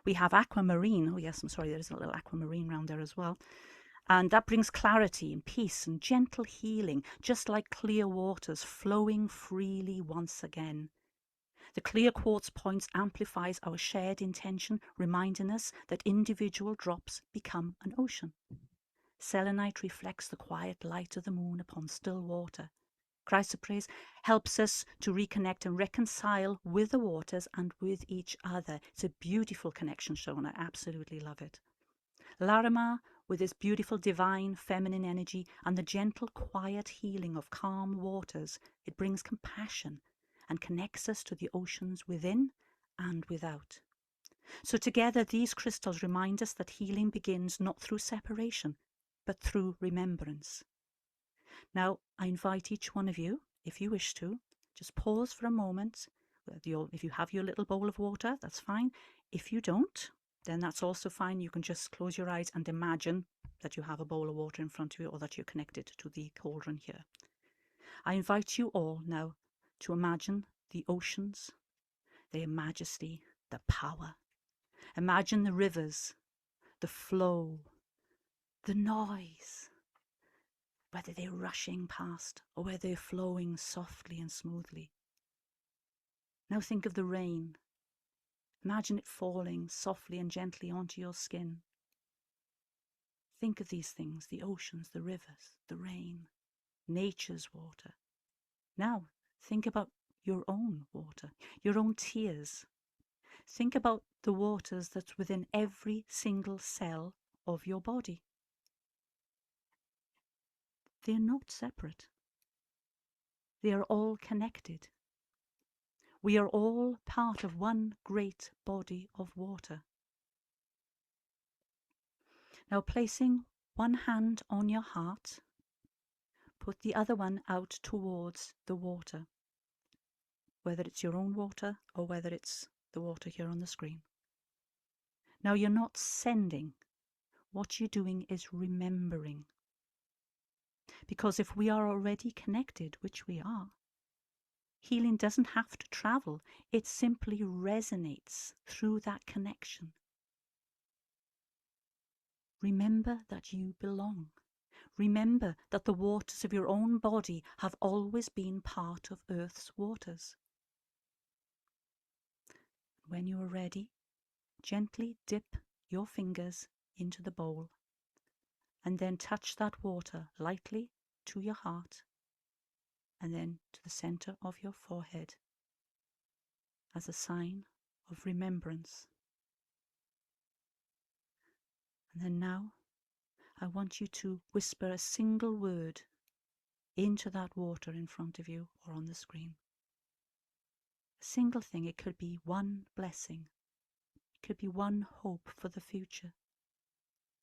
We have Aquamarine. Oh yes, I'm sorry, there's a little Aquamarine round there as well. And that brings clarity and peace and gentle healing, just like clear waters flowing freely once again. The clear quartz points amplifies our shared intention, reminding us that individual drops become an ocean. Selenite reflects the quiet light of the moon upon still water. Chrysoprase helps us to reconnect and reconcile with the waters and with each other. It's a beautiful connection shown. I absolutely love it. Larimar, with its beautiful divine feminine energy and the gentle quiet healing of calm waters, it brings compassion and connects us to the oceans within and without. So together these crystals remind us that healing begins not through separation, but through remembrance. Now, I invite each one of you, if you wish to, just pause for a moment. If you have your little bowl of water, that's fine. If you don't, then that's also fine. You can just close your eyes and imagine that you have a bowl of water in front of you or that you're connected to the cauldron here. I invite you all now to imagine the oceans, their majesty, the power. Imagine the rivers, the flow, the noise, whether they're rushing past or whether they're flowing softly and smoothly. Now think of the rain. Imagine it falling softly and gently onto your skin. Think of these things, the oceans, the rivers, the rain, nature's water. Now think about your own water, your own tears. Think about the waters that's within every single cell of your body. They're not separate. They are all connected. We are all part of one great body of water. Now, placing one hand on your heart, put the other one out towards the water, whether it's your own water or whether it's the water here on the screen. Now, you're not sending. What you're doing is remembering. Because if we are already connected, which we are, healing doesn't have to travel. It simply resonates through that connection. Remember that you belong. Remember that the waters of your own body have always been part of Earth's waters. When you are ready, gently dip your fingers into the bowl and then touch that water lightly to your heart and then to the center of your forehead as a sign of remembrance. And then now I want you to whisper a single word into that water in front of you or on the screen. A single thing. It could be one blessing. It could be one hope for the future.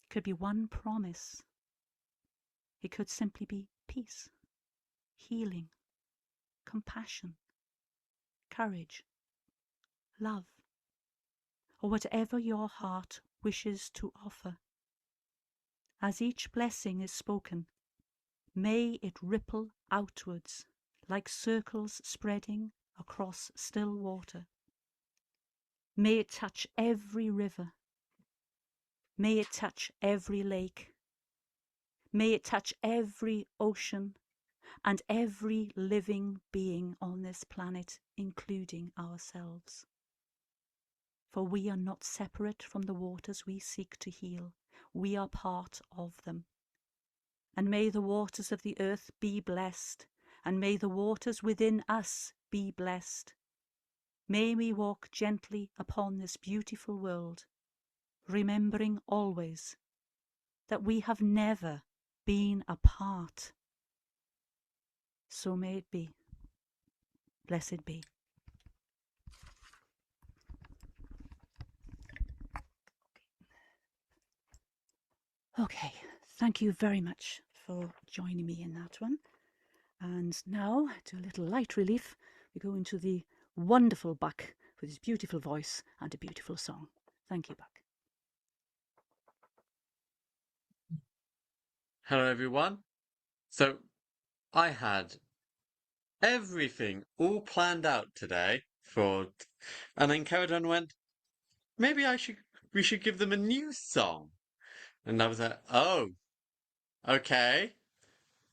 It could be one promise. It could simply be peace, healing, compassion, courage, love, or whatever your heart wishes to offer. As each blessing is spoken, may it ripple outwards like circles spreading across still water. May it touch every river. May it touch every lake. May it touch every ocean and every living being on this planet, including ourselves. For we are not separate from the waters we seek to heal. We are part of them. And may the waters of the earth be blessed, and may the waters within us be blessed. May we walk gently upon this beautiful world, remembering always that we have never been apart. So may it be. Blessed be. Okay, thank you very much for joining me in that one. And now, to a little light relief, we go into the wonderful Buck with his beautiful voice and a beautiful song. Thank you, Buck. Hello, everyone. So I had everything all planned out today and then Cerridwen went, maybe we should give them a new song. And I was like, oh, okay.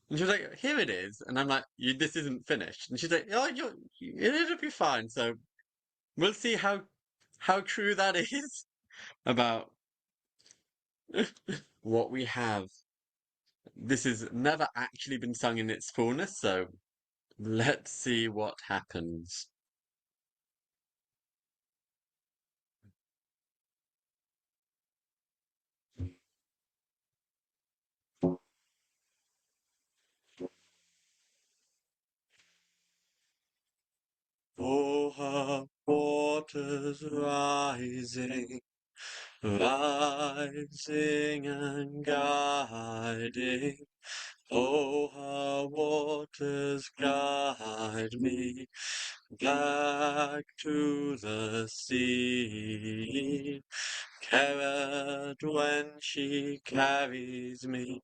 And she was like, here it is. And I'm like, this isn't finished. And she's like, oh, it'll be fine. So we'll see how true that is about what we have. This has never actually been sung in its fullness, so let's see what happens. Oh, her waters rising, rising and guiding. Oh, her waters guide me back to the sea. Carried when she carries me,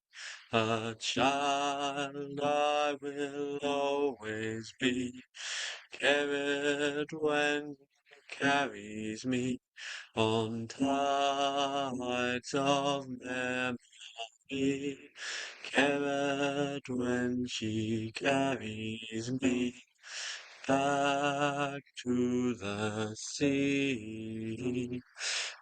a child I will always be. Carried when carries me on tides of memory. Carried when she carries me back to the sea.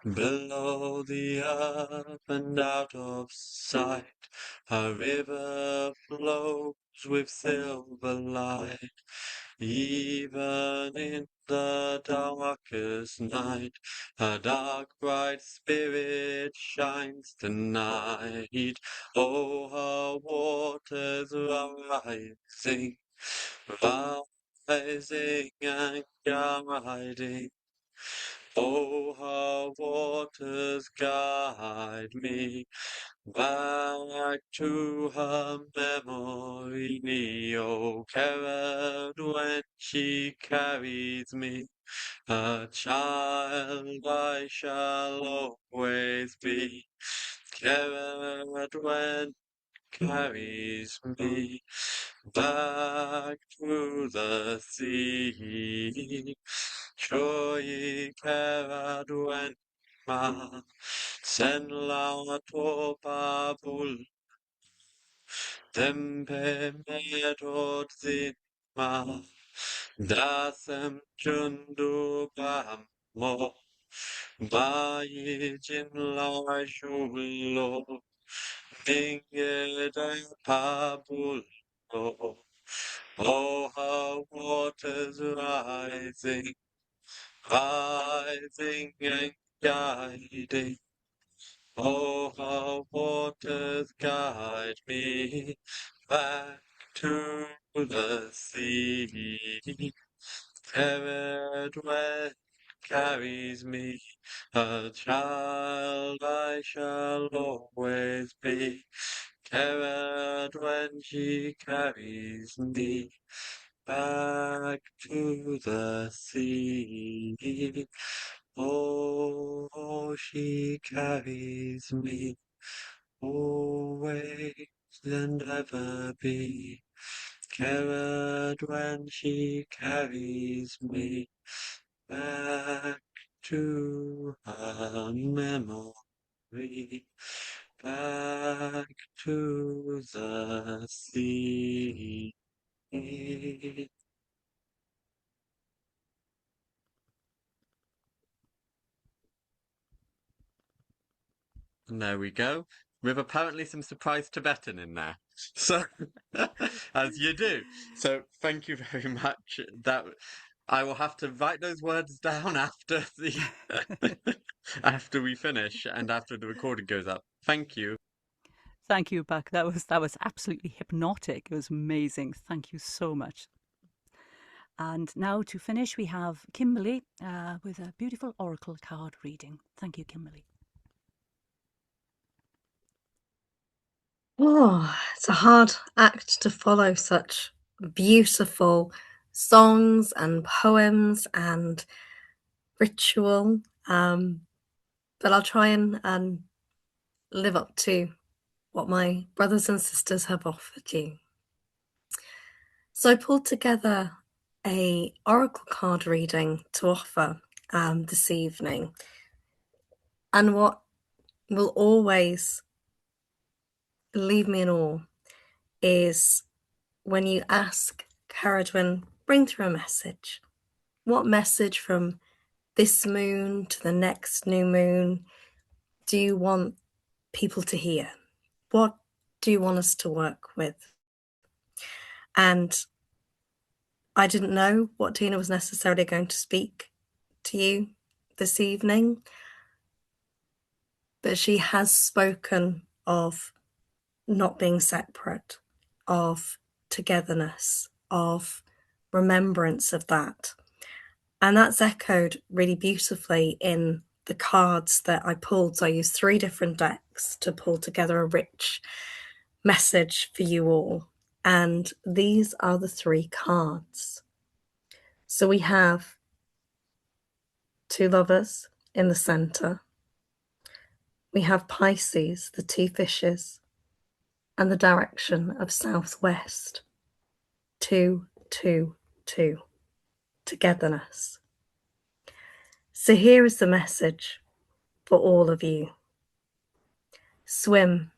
Below the earth and out of sight, a river flows with silver light. Even in the darkest night, a dark bright spirit shines tonight. Oh, her waters rising, rising and guiding. Oh, her waters guide me back to her memory. Oh, carried when she carries me, a child I shall always be. Carried when carries me back to the sea. Joy Caradwen ma sen la topa bul tempe metod zin ma dasem jundu bam mo Bayicin la shulo Dinge de pabulo. Oh, how waters rising, rising and guiding. Oh, how waters guide me back to the sea. Cerridwen carries me, a child I shall always be. Cerridwen she carries me back to the sea. Oh, she carries me always and ever be. Cerridwen she carries me back to her memory, back to the sea. And there we go, with apparently some surprise Tibetan in there. So, as you do. So, thank you very much. That I will have to write those words down after the after we finish and after the recording goes up. Thank you. Thank you, Buck. That was absolutely hypnotic. It was amazing. Thank you so much. And now to finish, we have Kimberly with a beautiful oracle card reading. Thank you, Kimberly. Oh, it's a hard act to follow such beautiful songs and poems and ritual. But I'll try and live up to what my brothers and sisters have offered you. So I pulled together a oracle card reading to offer this evening. And what will always leave me in awe is when you ask Cerridwen, bring through a message. What message from this moon to the next new moon do you want people to hear? What do you want us to work with? And I didn't know what Tina was necessarily going to speak to you this evening, but she has spoken of not being separate, of togetherness, of remembrance of that. And that's echoed really beautifully in the cards that I pulled. So I used 3 different decks to pull together a rich message for you all. And these are the 3 cards. So we have 2 lovers in the center. We have Pisces, the 2 fishes, and the direction of southwest. 2, 2, 2. Togetherness. So here is the message for all of you. Swim,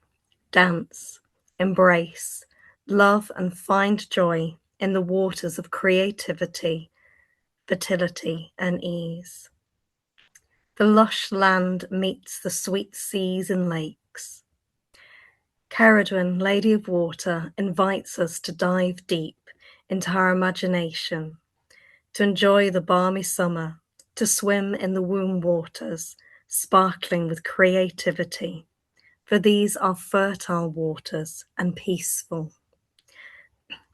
dance, embrace, love and find joy in the waters of creativity, fertility and ease. The lush land meets the sweet seas and lakes. Cerridwen, Lady of Water, invites us to dive deep into our imagination, to enjoy the balmy summer, to swim in the womb waters, sparkling with creativity, for these are fertile waters and peaceful.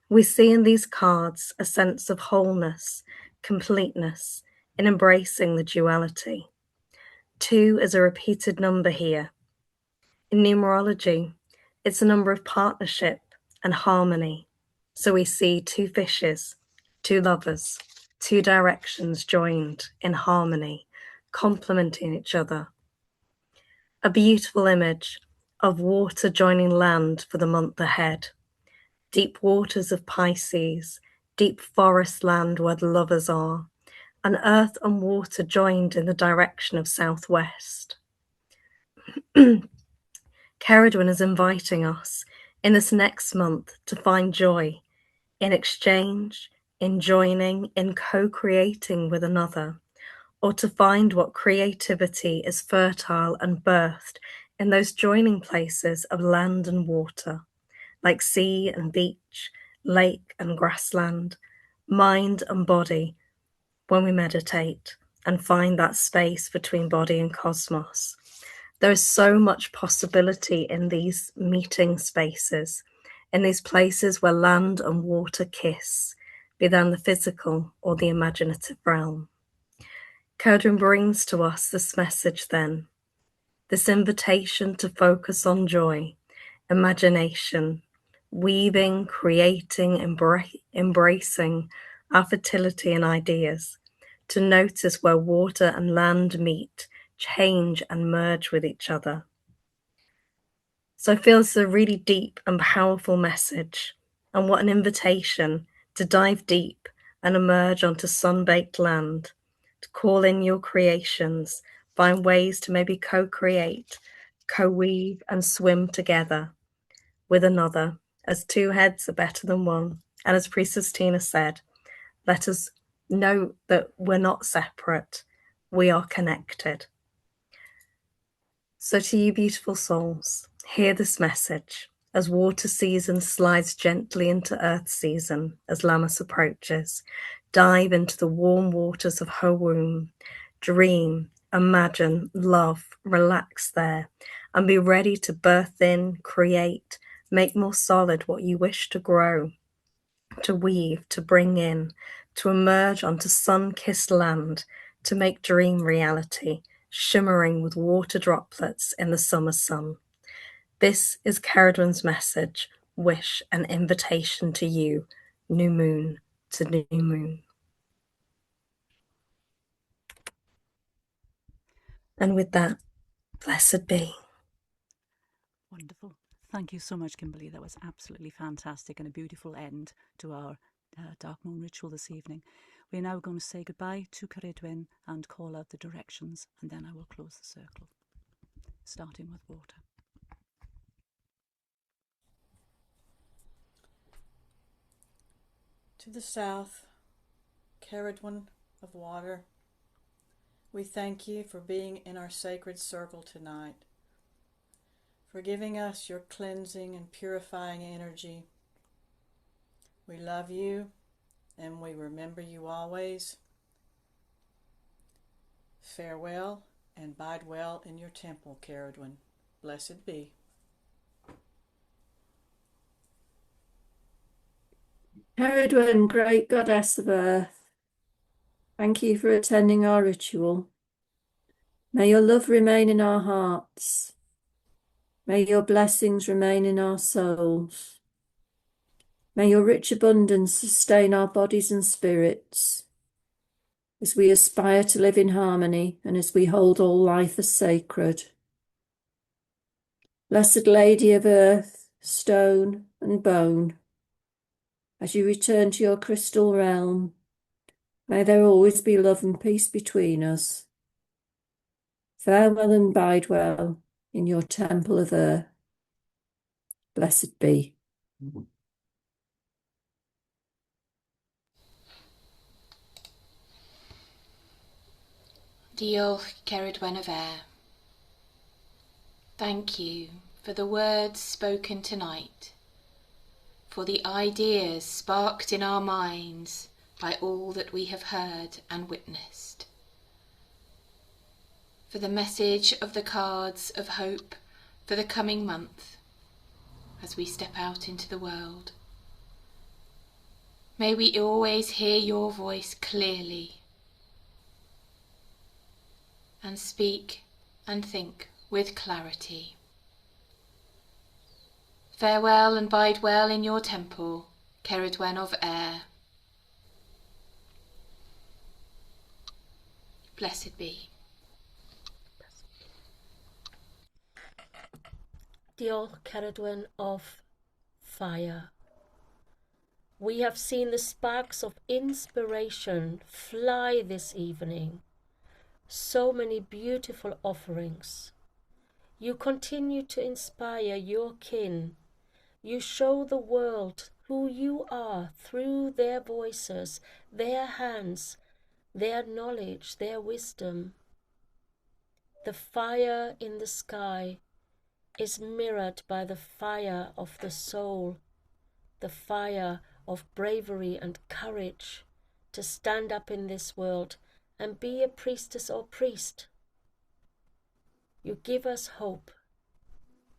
We see in these cards a sense of wholeness, completeness, in embracing the duality. 2 is a repeated number here. In numerology, it's a number of partnership and harmony. So we see 2 fishes, 2 lovers, 2 directions joined in harmony, complementing each other. A beautiful image of water joining land for the month ahead. Deep waters of Pisces, deep forest land where the lovers are, and earth and water joined in the direction of southwest. Cerridwen is inviting us in this next month to find joy in exchange, in joining, in co-creating with another, or to find what creativity is fertile and birthed in those joining places of land and water, like sea and beach, lake and grassland, mind and body, when we meditate and find that space between body and cosmos. There is so much possibility in these meeting spaces, in these places where land and water kiss, be that in the physical or the imaginative realm. Cerridwen brings to us this message then, this invitation to focus on joy, imagination, weaving, creating, embracing our fertility and ideas, to notice where water and land meet, change and merge with each other. So I feel it's a really deep and powerful message, and what an invitation to dive deep and emerge onto sun-baked land, to call in your creations, find ways to maybe co-create, co-weave and swim together with another, as 2 heads are better than 1. And as Priestess Tina said, let us know that we're not separate, we are connected. So to you beautiful souls, hear this message as water season slides gently into earth season as Lammas approaches. Dive into the warm waters of her womb. Dream, imagine, love, relax there, and be ready to birth in, create, make more solid what you wish to grow, to weave, to bring in, to emerge onto sun-kissed land, to make dream reality, shimmering with water droplets in the summer sun. This is Cerridwen's message, wish, and invitation to you, new moon to new moon. And with that, blessed be. Wonderful. Thank you so much, Kimberly. That was absolutely fantastic and a beautiful end to our Dark Moon ritual this evening. We're now going to say goodbye to Cerridwen and call out the directions, and then I will close the circle, starting with water. To the south, Cerridwen of water, we thank you for being in our sacred circle tonight, for giving us your cleansing and purifying energy. We love you and we remember you always. Farewell and bide well in your temple, Cerridwen. Blessed be. Cerridwen, great goddess of earth, thank you for attending our ritual. May your love remain in our hearts. May your blessings remain in our souls. May your rich abundance sustain our bodies and spirits as we aspire to live in harmony and as we hold all life as sacred. Blessed Lady of earth, stone and bone, as you return to your crystal realm, may there always be love and peace between us. Farewell and bide well in your temple of earth. Blessed be. Diolch, Cerridwen of air. Thank you for the words spoken tonight, for the ideas sparked in our minds by all that we have heard and witnessed, for the message of the cards of hope for the coming month as we step out into the world. May we always hear your voice clearly and speak and think with clarity. Farewell and bide well in your temple, Cerridwen of air. Blessed be. Diolch, Cerridwen of fire. We have seen the sparks of inspiration fly this evening. So many beautiful offerings. You continue to inspire your kin. You show the world who you are through their voices, their hands, their knowledge, their wisdom. The fire in the sky is mirrored by the fire of the soul, the fire of bravery and courage to stand up in this world and be a priestess or priest. You give us hope.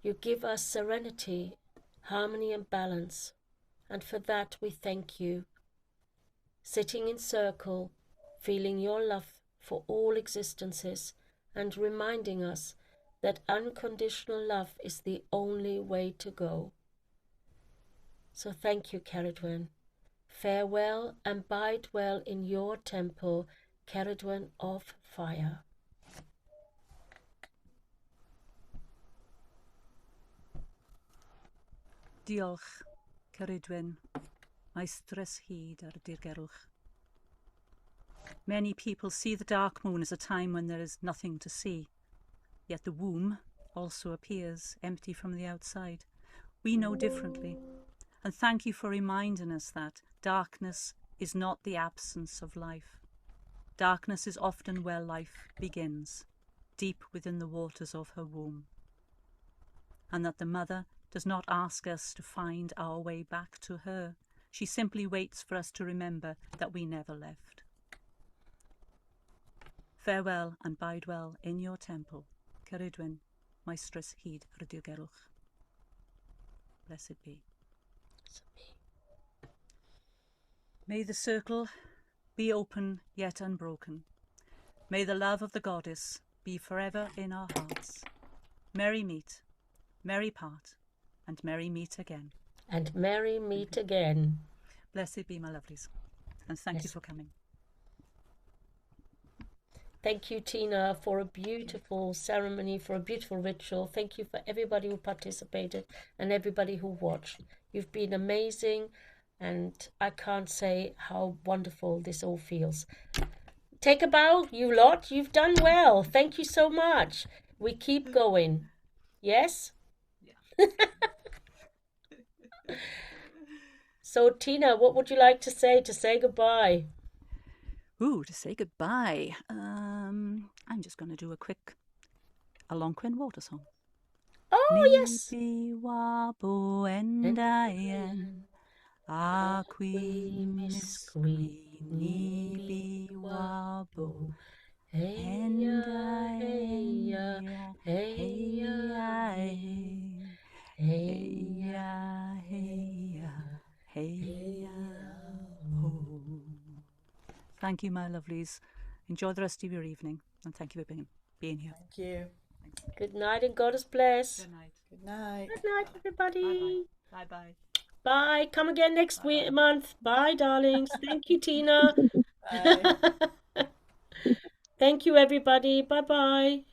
You give us serenity, harmony and balance, and for that we thank you. Sitting in circle, feeling your love for all existences and reminding us that unconditional love is the only way to go. So thank you, Cerridwen. Farewell and bide well in your temple, Cerridwen of fire. Diolch, Cerridwen, Maestris hyd ar dirgelwch. Many people see the dark moon as a time when there is nothing to see, yet the womb also appears empty from the outside. We know differently, and thank you for reminding us that darkness is not the absence of life. Darkness is often where life begins, deep within the waters of her womb, and that the mother does not ask us to find our way back to her. She simply waits for us to remember that we never left. Farewell and bide well in your temple, Cerridwen, Maestris hyd ar dirgelwch. Blessed be. May the circle be open yet unbroken. May the love of the goddess be forever in our hearts. Merry meet, merry part, and merry meet again. And merry meet again. Blessed be, my lovelies, and thank you for coming. Thank you, Tina, for a beautiful ceremony, for a beautiful ritual. Thank you for everybody who participated and everybody who watched. You've been amazing, and I can't say how wonderful this all feels. Take a bow, you lot. You've done well. Thank you so much. We keep going. Yes? Yeah. So, Tina, what would you like to say goodbye? Ooh, to say goodbye. I'm just going to do a quick Algonquin water song. Oh, yes. Nibi wabo endayen, Aqui misqui nibi wabo endayen, heya heya ho. Thank you, my lovelies. Enjoy the rest of your evening, and thank you for being here. Thank you. Good night and God bless. Good night. Good night. Good night, everybody. Bye-bye. Bye. Come again next month. Bye, darlings. Thank you, Tina. Bye. Thank you, everybody. Bye-bye.